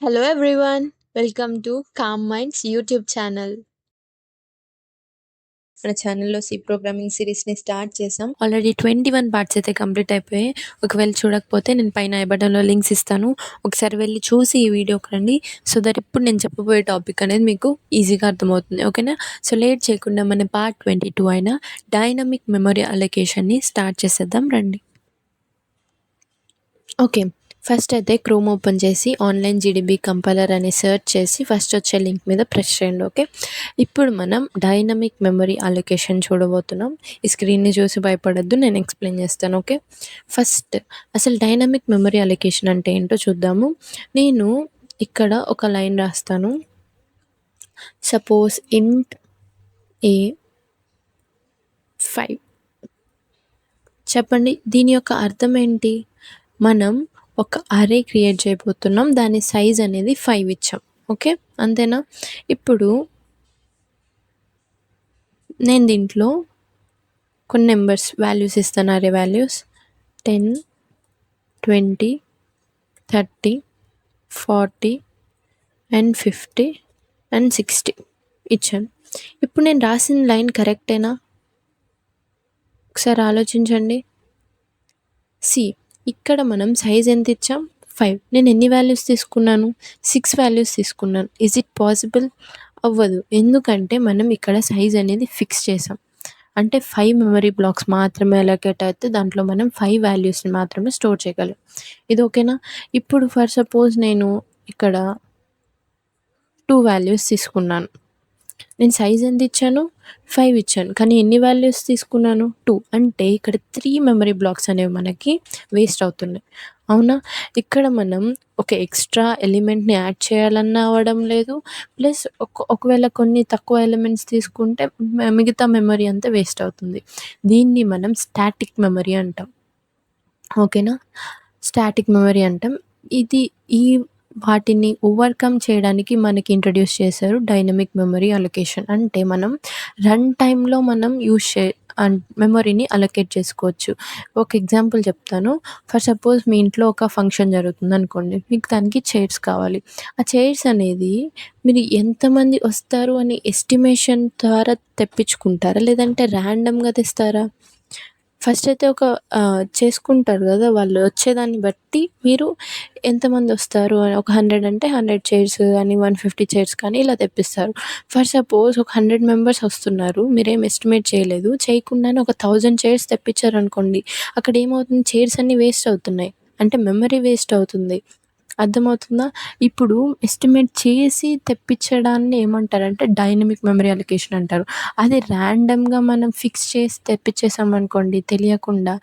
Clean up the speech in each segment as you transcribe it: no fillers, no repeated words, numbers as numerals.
Hello everyone, welcome to Calm Minds YouTube channel. మన ఛానల్లో C programming సిరీస్ని start చేసాం. Already 21 parts అయితే complete అయిపోయాయి. ఒకవేళ చూడకపోతే నేను పైన ఐ బటన్లో లింక్స్ ఇస్తాను. ఒకసారి వెళ్ళి చూసి ఈ వీడియోకి రండి. సో దట్ ఇప్పుడు నేను చెప్పబోయే టాపిక్ అనేది మీకు ఈజీగా అర్థమవుతుంది. ఓకేనా? సో లేట్ చేయకుండా మన పార్ట్ 22 అయిన డైనమిక్ మెమరీ అలొకేషన్ని స్టార్ట్ చేసేద్దాం రండి. ఓకే, ఫస్ట్ అయితే క్రోమ్ ఓపెన్ చేసి ఆన్లైన్ జీడీబీ కంపైలర్ అని సెర్చ్ చేసి ఫస్ట్ వచ్చే లింక్ మీద ప్రెస్ చేయండి. ఓకే, ఇప్పుడు మనం డైనమిక్ మెమరీ అలొకేషన్ చూడబోతున్నాం. ఈ స్క్రీన్ని చూసి భయపడద్దు, నేను ఎక్స్ప్లెయిన్ చేస్తాను. ఓకే, ఫస్ట్ అసలు డైనమిక్ మెమరీ అలొకేషన్ అంటే ఏంటో చూద్దాము. నేను ఇక్కడ ఒక లైన్ రాస్తాను. సపోజ్ ఇంట్ ఏ 5. చెప్పండి, దీని యొక్క అర్థం ఏంటి? మనం ఒక అరే క్రియేట్ చేయబోతున్నాం, దాని సైజ్ అనేది 5 ఇచ్చాం. ఓకే, అంతేనా? ఇప్పుడు నేను దీంట్లో కొన్ని నెంబర్స్ వాల్యూస్ ఇస్తాను. అరే వాల్యూస్ 10, 20, 30, 40 అండ్ 50 అండ్ 60 ఇచ్చాను. ఇప్పుడు నేను రాసిన లైన్ కరెక్టేనా? ఒకసారి ఆలోచించండి. సి, ఇక్కడ మనం సైజ్ ఎంత ఇచ్చాం? 5. నేను ఎన్ని వాల్యూస్ తీసుకున్నాను? 6 వాల్యూస్ తీసుకున్నాను. Is it possible? అవ్వదు. ఎందుకంటే మనం ఇక్కడ సైజ్ అనేది ఫిక్స్ చేసాం. అంటే 5 మెమరీ బ్లాక్స్ మాత్రమే అలొకేట్ అయితే దాంట్లో మనం 5 వాల్యూస్ని మాత్రమే స్టోర్ చేయగలం. ఇది ఓకేనా? ఇప్పుడు ఫర్ సపోజ్ నేను ఇక్కడ 2 వాల్యూస్ తీసుకున్నాను. నేను సైజ్ ఎంత ఇచ్చాను? 5 ఇచ్చాను. కానీ ఎన్ని వాల్యూస్ తీసుకున్నాను? 2. అంటే ఇక్కడ 3 మెమరీ బ్లాక్స్ అనేవి మనకి వేస్ట్ అవుతున్నాయి. అవునా? ఇక్కడ మనం ఒక ఎక్స్ట్రా ఎలిమెంట్ని యాడ్ చేయాలన్నా అవ్వడం లేదు. ప్లస్ ఒకవేళ కొన్ని తక్కువ ఎలిమెంట్స్ తీసుకుంటే మిగతా మెమరీ అంతా వేస్ట్ అవుతుంది. దీన్ని మనం స్టాటిక్ మెమరీ అంటాం. ఓకేనా? స్టాటిక్ మెమరీ అంటాం. ఈ వాటిని ఓవర్కమ్ చేయడానికి మనకి ఇంట్రడ్యూస్ చేశారు డైనమిక్ మెమరీ అలొకేషన్. అంటే మనం రన్ టైంలో మనం మెమరీని అలొకేట్ చేసుకోవచ్చు. ఒక ఎగ్జాంపుల్ చెప్తాను. ఫర్ సపోజ్ మీ ఇంట్లో ఒక ఫంక్షన్ జరుగుతుంది అనుకోండి. మీకు దానికి చైర్స్ కావాలి. ఆ చైర్స్ అనేది మీరు ఎంతమంది వస్తారు అని ఎస్టిమేషన్ ద్వారా తెప్పించుకుంటారా, లేదంటే ర్యాండమ్గా తెస్తారా? ఫస్ట్ అయితే చేసుకుంటారు కదా, వాళ్ళు వచ్చేదాన్ని బట్టి మీరు ఎంతమంది వస్తారు అని. ఒక 100 అంటే 100 చైర్స్ కానీ 150 చైర్స్ కానీ ఇలా తెప్పిస్తారు. ఫర్ సపోజ్ ఒక 100 మెంబర్స్ వస్తున్నారు, మీరేం ఎస్టిమేట్ చేయలేదు, చేయకుండానే ఒక 1000 చైర్స్ తెప్పించారనుకోండి. అక్కడ ఏమవుతుంది? చైర్స్ అన్నీ వేస్ట్ అవుతున్నాయి. అంటే మెమరీ వేస్ట్ అవుతుంది. అర్థమవుతుందా? ఇప్పుడు ఎస్టిమేట్ చేసి తెప్పించడాన్ని ఏమంటారంటే డైనమిక్ మెమరీ అలొకేషన్ అంటారు. అది ర్యాండమ్గా మనం ఫిక్స్ చేసి తెప్పించేసామనుకోండి తెలియకుండా,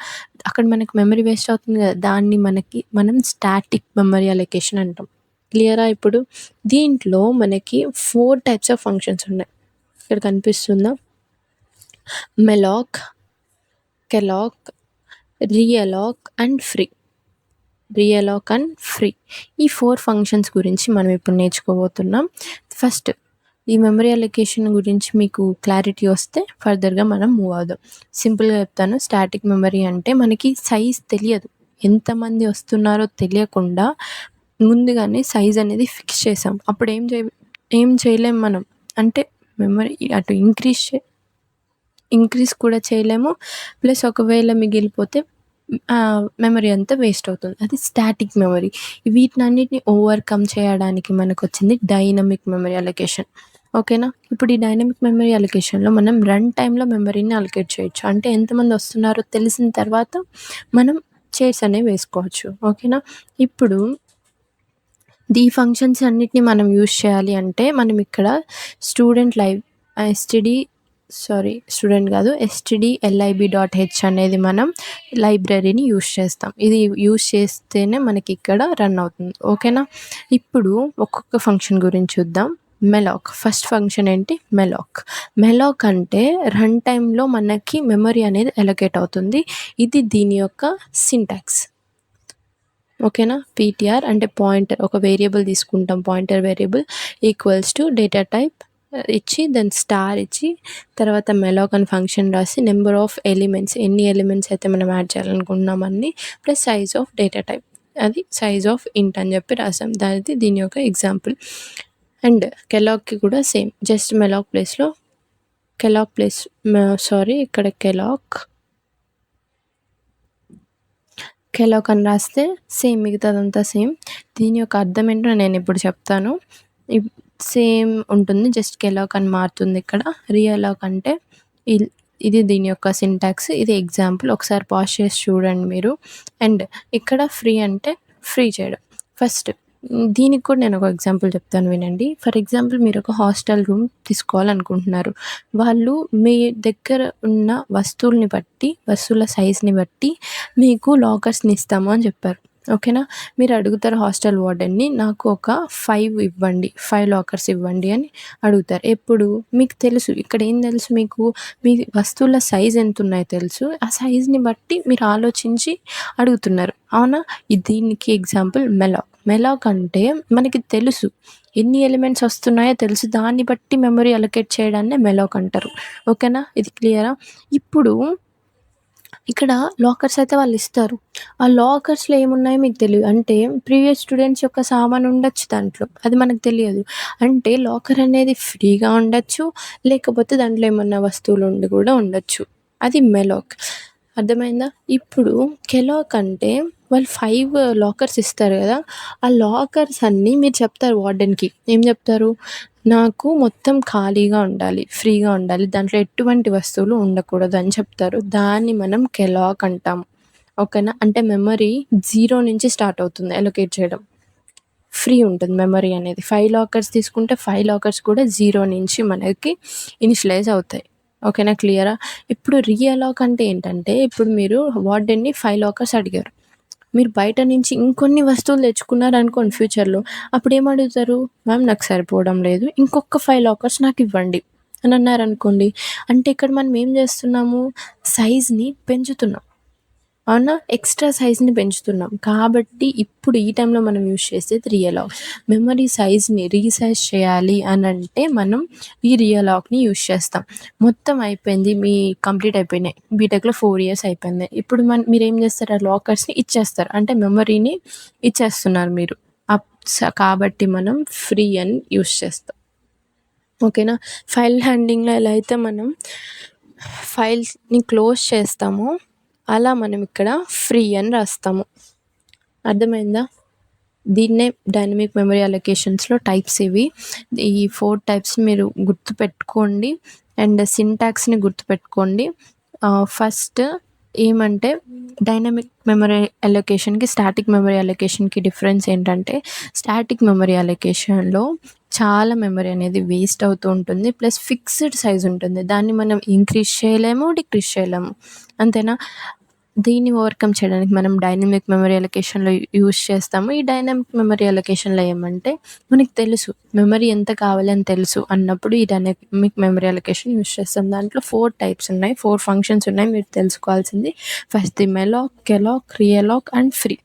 అక్కడ మనకి మెమరీ వేస్ట్ అవుతుంది కదా, దాన్ని మనం స్టాటిక్ మెమరీ అలొకేషన్ అంటాం. క్లియరా? ఇప్పుడు దీంట్లో మనకి 4 టైప్స్ ఆఫ్ ఫంక్షన్స్ ఉన్నాయి. ఇక్కడ కనిపిస్తుందా? Malloc, calloc, realloc and free. Realloc and free. ఈ 4 ఫంక్షన్స్ గురించి మనం ఇప్పుడు నేర్చుకోబోతున్నాం. ఫస్ట్ ఈ మెమరీ అలొకేషన్ గురించి మీకు క్లారిటీ వస్తే ఫర్దర్గా మనం మూవ్ అవుదాం. సింపుల్గా చెప్తాను. స్టాటిక్ మెమరీ అంటే మనకి సైజ్ తెలియదు, ఎంతమంది వస్తున్నారో తెలియకుండా ముందుగానే సైజ్ అనేది ఫిక్స్ చేసాం. అప్పుడు ఏం చేయలేం మనం. అంటే మెమరీ అటు ఇంక్రీజ్ కూడా చేయలేము. ప్లస్ ఒకవేళ మిగిలిపోతే మెమరీ అంతా వేస్ట్ అవుతుంది. అది స్టాటిక్ మెమరీ. వీటినన్నిటిని ఓవర్కమ్ చేయడానికి మనకు వచ్చింది డైనమిక్ మెమరీ అలొకేషన్. ఓకేనా? ఇప్పుడు ఈ డైనమిక్ మెమరీ అలొకేషన్లో మనం రన్ టైంలో మెమరీని అలొకేట్ చేయొచ్చు. అంటే ఎంతమంది వస్తున్నారో తెలిసిన తర్వాత మనం చైర్స్ అనేవి వేసుకోవచ్చు. ఓకేనా? ఇప్పుడు ఈ ఫంక్షన్స్ అన్నిటిని మనం యూజ్ చేయాలి అంటే మనం ఇక్కడ stdlib.h అనేది మనం లైబ్రరీని యూజ్ చేస్తాం. ఇది యూజ్ చేస్తేనే మనకి ఇక్కడ రన్ అవుతుంది. ఓకేనా? ఇప్పుడు ఒక్కొక్క ఫంక్షన్ గురించి చూద్దాం. మెలాక్. ఫస్ట్ ఫంక్షన్ ఏంటి? మెలాక్ అంటే రన్ టైంలో మనకి మెమరీ అనేది అలొకేట్ అవుతుంది. ఇది దీని యొక్క సింటాక్స్. ఓకేనా? ptr అంటే పాయింటర్, ఒక వేరియబుల్ తీసుకుంటాం, pointer variable equals to data type ఇచ్చి దాని స్టార్ ఇచ్చి తర్వాత మెలాక్ అని ఫంక్షన్ రాసి నెంబర్ ఆఫ్ ఎలిమెంట్స్, ఎన్ని ఎలిమెంట్స్ అయితే మనం యాడ్ చేయాలనుకుంటున్నాం అన్ని, plus size of data type అది సైజ్ ఆఫ్ ఇంట్ అని చెప్పి రాసాం. దానిది దీని యొక్క ఎగ్జాంపుల్. అండ్ కెలాగ్కి కూడా సేమ్, జస్ట్ మెలాక్ ప్లేస్లో కెలాగ్ ప్లేస్ ఇక్కడ కెలాగ్ అని రాస్తే సేమ్ మిగతాదంతా సేమ్. దీని యొక్క అర్థం ఏంటో నేను ఇప్పుడు చెప్తాను. సేమ్ ఉంటుంది, జస్ట్ కెలాగ్ అని మారుతుంది. ఇక్కడ రియలాగ్ అంటే ఇది దీని యొక్క సింటాక్స్, ఇది ఎగ్జాంపుల్. ఒకసారి పాజ్ చేసి చూడండి మీరు. అండ్ ఇక్కడ ఫ్రీ అంటే ఫ్రీ చేయడం. ఫస్ట్ దీనికి కూడా నేను ఒక ఎగ్జాంపుల్ చెప్తాను వినండి. ఫర్ ఎగ్జాంపుల్ మీరు ఒక హాస్టల్ రూమ్ తీసుకోవాలనుకుంటున్నారు. వాళ్ళు మీ దగ్గర ఉన్న వస్తువుల సైజ్ని బట్టి మీకు లాకర్స్ని ఇస్తాము అని చెప్పారు. ఓకేనా. మీరు అడుగుతారు హాస్టల్ వార్డెన్ని, నాకు ఒక 5 లాకర్స్ ఇవ్వండి అని అడుగుతారు. ఎప్పుడు మీకు తెలుసు, ఇక్కడ ఏం తెలుసు మీకు, మీ వస్తువుల సైజ్ ఎంత ఉన్నాయో తెలుసు. ఆ సైజ్ని బట్టి మీరు ఆలోచించి అడుగుతున్నారు, అవునా. దీనికి ఎగ్జాంపుల్ మెలాక్ అంటే మనకి తెలుసు ఎన్ని ఎలిమెంట్స్ వస్తున్నాయో తెలుసు, దాన్ని బట్టి మెమరీ అలొకేట్ చేయడాన్ని మెలాక్ అంటారు. ఓకేనా, ఇది క్లియరా. ఇప్పుడు ఇక్కడ లాకర్స్ అయితే వాళ్ళు ఇస్తారు. ఆ లాకర్స్లో ఏమున్నాయో మీకు తెలియదు. అంటే ప్రీవియస్ స్టూడెంట్స్ యొక్క సామాను ఉండొచ్చు దాంట్లో, అది మనకు తెలియదు. అంటే లాకర్ అనేది ఫ్రీగా ఉండొచ్చు, లేకపోతే దాంట్లో ఏమన్నా వస్తువులు ఉండి కూడా ఉండొచ్చు. అది మెలాక్. అర్థమైందా. ఇప్పుడు కెలాగ్ అంటే వాళ్ళు 5 లాకర్స్ ఇస్తారు కదా, ఆ లాకర్స్ అన్నీ మీరు చెప్తారు వార్డెన్కి. ఏం చెప్తారు, నాకు మొత్తం ఖాళీగా ఉండాలి, ఫ్రీగా ఉండాలి, దాంట్లో ఎటువంటి వస్తువులు ఉండకూడదు అని చెప్తారు. దాన్ని మనం కెలాగ్ అంటాం. ఓకేనా. అంటే మెమరీ 0 నుంచి స్టార్ట్ అవుతుంది అలొకేట్ చేయడం. ఫ్రీ ఉంటుంది మెమరీ అనేది. 5 లాకర్స్ తీసుకుంటే 5 లాకర్స్ కూడా 0 నుంచి మనకి ఇనిషియలైజ్ అవుతాయి. ఓకేనా, క్లియరా. ఇప్పుడు రియలాక్ అంటే ఏంటంటే, ఇప్పుడు మీరు వార్డెన్ని 5 లాకర్స్ అడిగారు, మీరు బయట నుంచి ఇంకొన్ని వస్తువులు తెచ్చుకున్నారు అనుకోండి ఫ్యూచర్లో, అప్పుడు ఏమడుగుతారు, మ్యామ్ నాకు సరిపోవడం లేదు, ఇంకొక 5 లాకర్స్ నాకు ఇవ్వండి అని అన్నారనుకోండి. అంటే ఇక్కడ మనం ఏం చేస్తున్నాము, సైజ్ని పెంచుతున్నాం, అవునా. ఎక్స్ట్రా సైజ్ని పెంచుతున్నాం. కాబట్టి ఇప్పుడు ఈ టైంలో మనం యూజ్ చేసేది రియలాక్. మెమరీ సైజ్ని రీసైజ్ చేయాలి అని అంటే మనం ఈ రియలాక్ని యూజ్ చేస్తాం. మొత్తం అయిపోయింది, మీ కంప్లీట్ అయిపోయినాయి, బీటెక్లో 4 years అయిపోయింది. ఇప్పుడు మీరు ఏం చేస్తారు, ఆ లాకర్స్ని ఇచ్చేస్తారు, అంటే మెమరీని ఇచ్చేస్తున్నారు మీరు. కాబట్టి మనం ఫ్రీ అని యూజ్ చేస్తాం. ఓకేనా. ఫైల్ హ్యాండ్లింగ్లో ఎలా అయితే మనం ఫైల్స్ని క్లోజ్ చేస్తామో, అలా మనం ఇక్కడ ఫ్రీ అని రాస్తాము. అర్థమైందా. దీన్నే డైనమిక్ మెమరీ అలొకేషన్స్లో టైప్స్ ఇవి. ఈ 4 టైప్స్ మీరు గుర్తుపెట్టుకోండి. అండ్ సింటాక్స్ని గుర్తుపెట్టుకోండి. ఫస్ట్ ఏమంటే, డైనమిక్ మెమరీ అలొకేషన్కి స్టాటిక్ మెమరీ అలొకేషన్కి డిఫరెన్స్ ఏంటంటే, స్టాటిక్ మెమరీ అలొకేషన్లో చాలా మెమరీ అనేది వేస్ట్ అవుతూ ఉంటుంది, ప్లస్ ఫిక్స్డ్ సైజ్ ఉంటుంది. దాన్ని మనం ఇంక్రీజ్ చేయలేము, డిక్రీజ్ చేయలేము, అంతేనా. దీన్ని ఓవర్కమ్ చేయడానికి మనం డైనమిక్ మెమరీ అలొకేషన్లో యూజ్ చేస్తాము. ఈ డైనమిక్ మెమరీ అలొకేషన్లో ఏమంటే, మనకి తెలుసు మెమరీ ఎంత కావాలి అని తెలుసు అన్నప్పుడు ఈ డైనమిక్ మెమరీ అలొకేషన్ యూజ్ చేస్తాం. దాంట్లో 4 టైప్స్ ఉన్నాయి, 4 ఫంక్షన్స్ ఉన్నాయి మీరు తెలుసుకోవాల్సింది. First the malloc, calloc, realloc and free.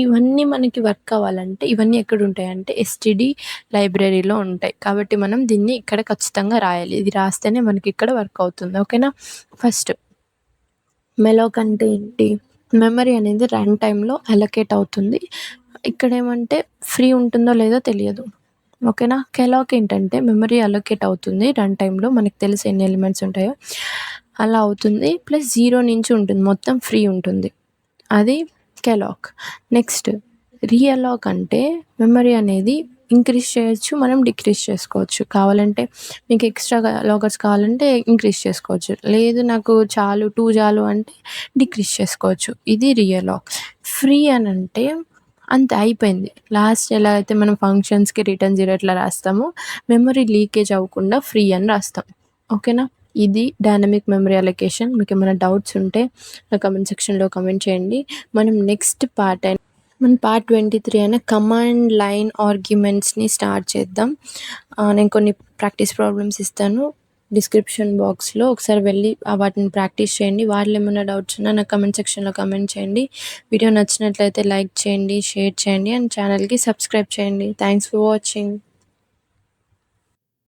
ఇవన్నీ మనకి వర్క్ అవ్వాలంటే ఇవన్నీ ఎక్కడ ఉంటాయంటే ఎస్టిడి లైబ్రరీలో ఉంటాయి. కాబట్టి మనం దీన్ని ఇక్కడ ఖచ్చితంగా రాయాలి. ఇది రాస్తేనే మనకి ఇక్కడ వర్క్ అవుతుంది. ఓకేనా. ఫస్ట్ మెలాక్ అంటే ఏంటి, మెమరీ అనేది రన్ టైంలో అలొకేట్ అవుతుంది. ఇక్కడ ఏమంటే ఫ్రీ ఉంటుందో లేదో తెలియదు. ఓకేనా. కెలాగ్ ఏంటంటే మెమరీ అలొకేట్ అవుతుంది రన్ టైంలో, మనకి తెలిసి ఎన్ని ఎలిమెంట్స్ ఉంటాయో అలా అవుతుంది, ప్లస్ 0 నుంచి ఉంటుంది, మొత్తం ఫ్రీ ఉంటుంది, అది కెలాగ్. నెక్స్ట్ రియలాక్ అంటే మెమరీ అనేది ఇంక్రీజ్ చేయొచ్చు, మనం డిక్రీజ్ చేసుకోవచ్చు. కావాలంటే మీకు ఎక్స్ట్రా లాకర్స్ కావాలంటే ఇంక్రీజ్ చేసుకోవచ్చు, లేదు నాకు 2 చాలు అంటే డిక్రీజ్ చేసుకోవచ్చు. ఇది రియలాక్. ఫ్రీ అని అంటే అంతే, అయిపోయింది. లాస్ట్ ఎలా అయితే మనం ఫంక్షన్స్కి రిటర్న్ 0 ఎట్లా రాస్తామో, మెమరీ లీకేజ్ అవ్వకుండా ఫ్రీ అని రాస్తాం. ఓకేనా. ఇది డైనమిక్ మెమరీ అలొకేషన్. మీకు ఏమైనా డౌట్స్ ఉంటే నా కమెంట్ సెక్షన్లో కమెంట్ చేయండి. మనం నెక్స్ట్ పార్ట్ 23 అయిన కమాండ్ లైన్ ఆర్గ్యుమెంట్స్ని స్టార్ట్ చేద్దాం. నేను కొన్ని ప్రాక్టీస్ ప్రాబ్లమ్స్ ఇస్తాను డిస్క్రిప్షన్ బాక్స్లో, ఒకసారి వెళ్ళి వాటిని ప్రాక్టీస్ చేయండి. వాటిలో ఏమైనా డౌట్స్ ఉన్నా నా కమెంట్ సెక్షన్లో కమెంట్ చేయండి. వీడియో నచ్చినట్లయితే లైక్ చేయండి, షేర్ చేయండి అండ్ ఛానల్కి సబ్స్క్రైబ్ చేయండి. Thanks for watching.